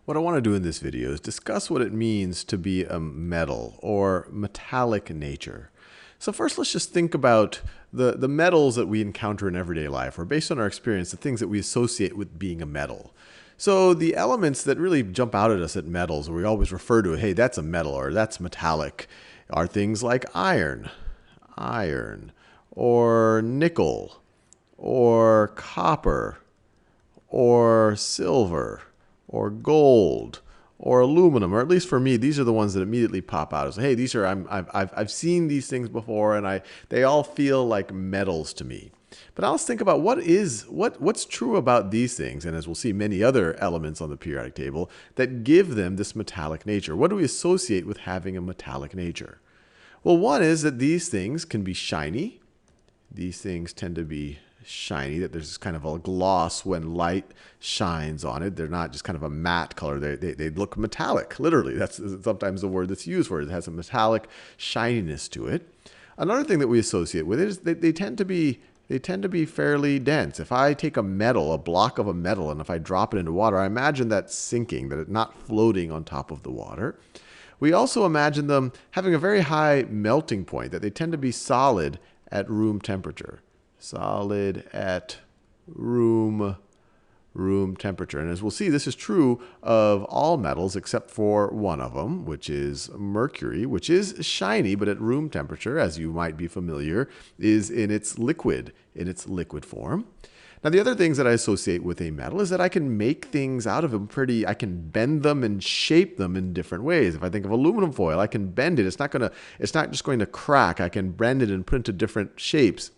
What I want to do in this video is discuss what it means to be a metal or metallic nature. So first, let's just think about the metals that we encounter in everyday life, or based on our experience, the things that we associate with being a metal. So the elements that really jump out at us at metals, or we always refer to, hey, that's a metal or that's metallic, are things like iron, or nickel, or copper, or silver, or gold, or aluminum, or at least for me, these are the ones that immediately pop out as, hey, these are I've seen these things before, and they all feel like metals to me. But now let's think about what's true about these things, and as we'll see, many other elements on the periodic table that give them this metallic nature. What do we associate with having a metallic nature? Well, one is that these things can be shiny. These things tend to be shiny, that there's kind of a gloss when light shines on it. They're not just kind of a matte color. They look metallic, literally. That's sometimes the word that's used for it. It has a metallic shininess to it. Another thing that we associate with it is they tend to be fairly dense. If I take a metal, a block of a metal, and if I drop it into water, I imagine that sinking, that it's not floating on top of the water. We also imagine them having a very high melting point, that they tend to be solid at room temperature. Solid at room temperature. And as we'll see, this is true of all metals except for one of them, which is mercury, which is shiny, but at room temperature, as you might be familiar, is in its liquid form. Now, the other things that I associate with a metal is that I can make things out of them I can bend them and shape them in different ways. If I think of aluminum foil, I can bend it. It's not just going to crack. I can bend it and put it into different shapes.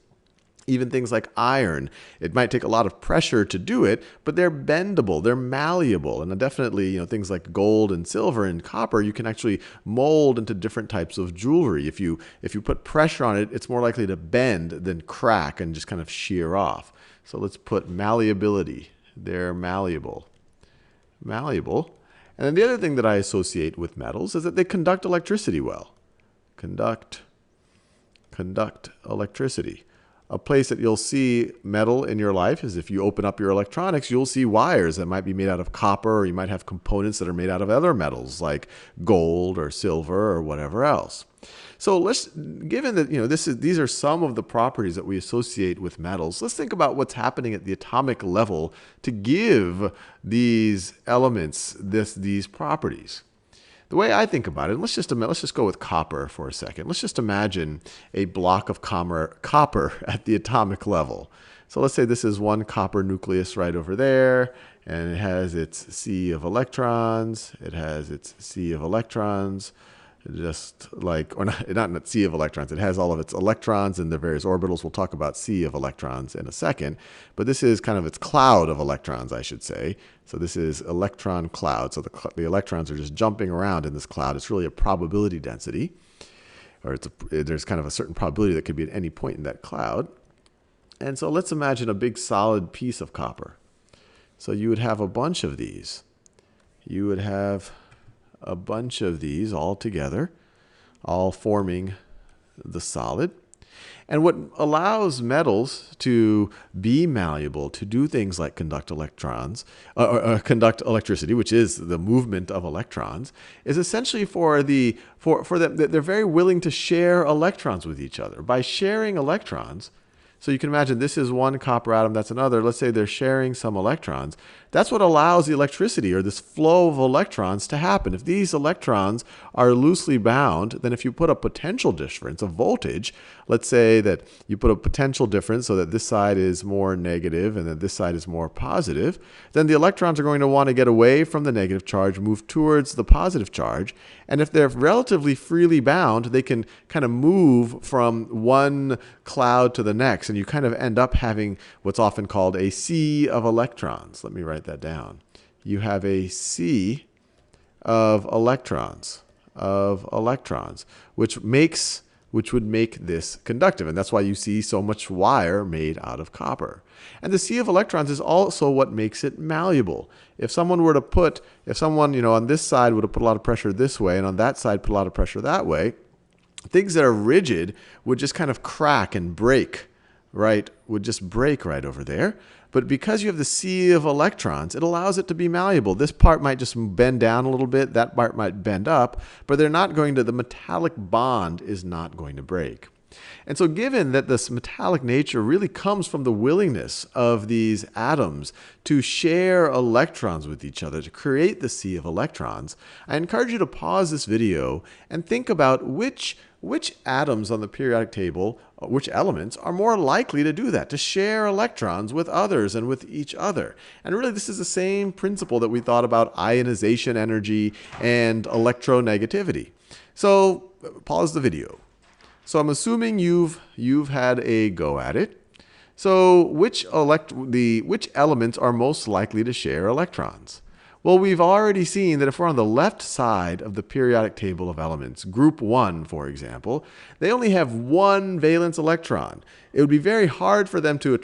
Even things like iron, it might take a lot of pressure to do it, but they're bendable, they're malleable. And definitely, things like gold and silver and copper, you can actually mold into different types of jewelry. If you put pressure on it, it's more likely to bend than crack and just kind of shear off. So let's put malleability. They're malleable. Malleable. And then the other thing that I associate with metals is that they conduct electricity well. Conduct electricity. A place that you'll see metal in your life is if you open up your electronics, you'll see wires that might be made out of copper, or you might have components that are made out of other metals like gold or silver or whatever else. So given that these are some of the properties that we associate with metals, let's think about what's happening at the atomic level to give these elements these properties. The way I think about it, let's just go with copper for a second. Let's just imagine a block of copper at the atomic level. So let's say this is one copper nucleus right over there, and it has its sea of electrons. It has its sea of electrons, just like, or not sea of electrons. It has all of its electrons in the various orbitals. We'll talk about sea of electrons in a second. But this is kind of its cloud of electrons, I should say. So this is electron cloud. So the electrons are just jumping around in this cloud. It's really a probability density, or there's kind of a certain probability that could be at any point in that cloud. And so let's imagine a big solid piece of copper. So you would have a bunch of these. You would have a bunch of these all together, all forming the solid. And what allows metals to be malleable, to do things like conduct electrons, or conduct electricity, which is the movement of electrons, is essentially for them, they're very willing to share electrons with each other. By sharing electrons, so you can imagine this is one copper atom, that's another. Let's say they're sharing some electrons. That's what allows the electricity, or this flow of electrons, to happen. If these electrons are loosely bound, then if you put a potential difference, a voltage, let's say that you put a potential difference so that this side is more negative and that this side is more positive, then the electrons are going to want to get away from the negative charge, move towards the positive charge. And if they're relatively freely bound, they can kind of move from one cloud to the next. And you kind of end up having what's often called a sea of electrons. Let me write that down. You have a sea of electrons, which would make this conductive. And that's why you see so much wire made out of copper. And the sea of electrons is also what makes it malleable. If someone on this side would have put a lot of pressure this way, and on that side put a lot of pressure that way, things that are rigid would just kind of crack and break right, would just break right over there. But because you have the sea of electrons, it allows it to be malleable. This part might just bend down a little bit. That part might bend up. But they're not going to, the metallic bond is not going to break. And so given that this metallic nature really comes from the willingness of these atoms to share electrons with each other, to create the sea of electrons, I encourage you to pause this video and think about which atoms on the periodic table, which elements are more likely to do that, to share electrons with others and with each other. And really this is the same principle that we thought about ionization energy and electronegativity. So pause the video. So I'm assuming you've had a go at it. So which elements are most likely to share electrons? Well, we've already seen that if we're on the left side of the periodic table of elements, group 1, for example, they only have one valence electron. It would be very hard for them to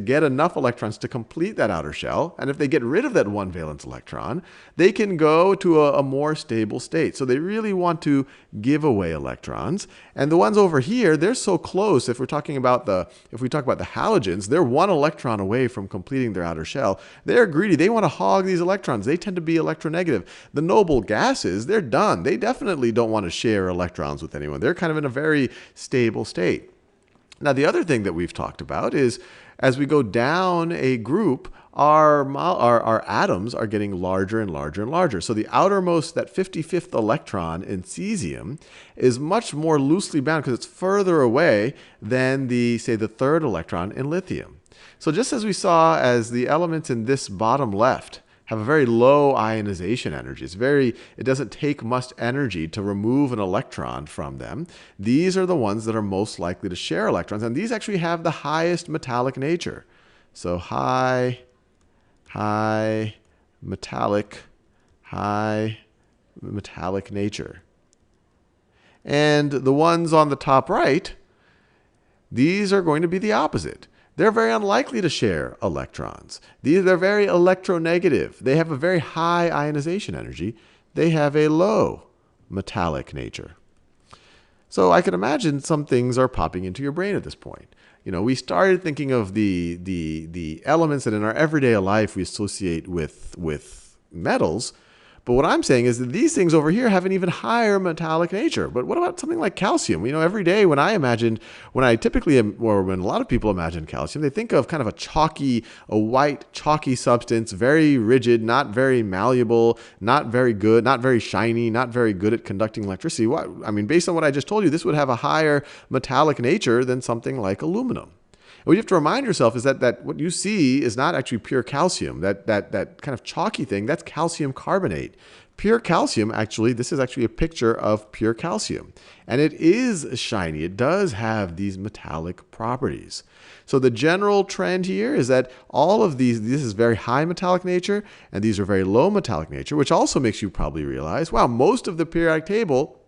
get enough electrons to complete that outer shell. And if they get rid of that one valence electron, they can go to a more stable state. So they really want to give away electrons. And the ones over here, they're so close. If we talk about the halogens, they're one electron away from completing their outer shell. They're greedy. They want to hog these electrons. They tend to be electronegative. The noble gases, they're done. They definitely don't want to share electrons with anyone. They're kind of in a very stable state. Now, the other thing that we've talked about is as we go down a group, our atoms are getting larger and larger and larger. So the outermost, that 55th electron in cesium, is much more loosely bound because it's further away than say the third electron in lithium. So just as we saw as the elements in this bottom left have a very low ionization energy. It doesn't take much energy to remove an electron from them. These are the ones that are most likely to share electrons, and these actually have the highest metallic nature. So high metallic nature. And the ones on the top right, these are going to be the opposite. They're very unlikely to share electrons. They're very electronegative. They have a very high ionization energy. They have a low metallic nature. So I can imagine some things are popping into your brain at this point. You know, we started thinking of the elements that in our everyday life we associate with metals. But what I'm saying is that these things over here have an even higher metallic nature. But what about something like calcium? You know, every day when when a lot of people imagine calcium, they think of kind of a white chalky substance, very rigid, not very malleable, not very good, not very shiny, not very good at conducting electricity. I mean, based on what I just told you, this would have a higher metallic nature than something like aluminum. What you have to remind yourself is that what you see is not actually pure calcium. That kind of chalky thing, that's calcium carbonate. Pure calcium, actually, this is actually a picture of pure calcium. And it is shiny. It does have these metallic properties. So the general trend here is that all of this is very high metallic nature, and these are very low metallic nature, which also makes you probably realize, wow, most of the periodic table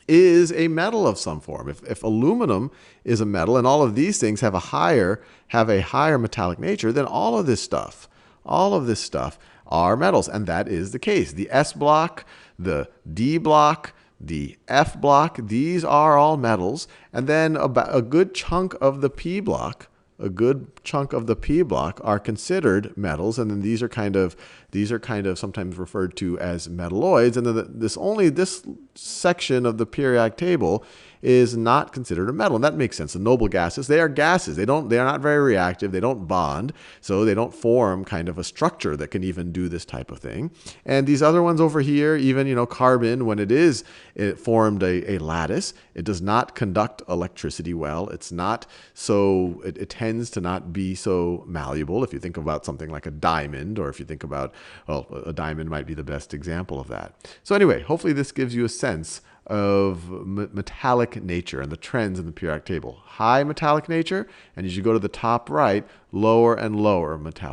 is a metal of some form. If aluminum is a metal and all of these things have a higher metallic nature, then all of this stuff are metals. And that is the case. The S block, the D block, the F block, these are all metals. And then a good chunk of the P block, are considered metals, and then these are kind of sometimes referred to as metalloids. And then this section of the periodic table is not considered a metal, and that makes sense. The noble gases, they are gases. They are not very reactive. They don't bond, so they don't form kind of a structure that can even do this type of thing. And these other ones over here, even carbon, when it formed a lattice, it does not conduct electricity well. It's not so it tends to not be so malleable. If you think about something like a diamond, or if you think about, well, a diamond might be the best example of that. So anyway, hopefully this gives you a sense of metallic nature and the trends in the periodic table. High metallic nature, and as you go to the top right, lower and lower metallic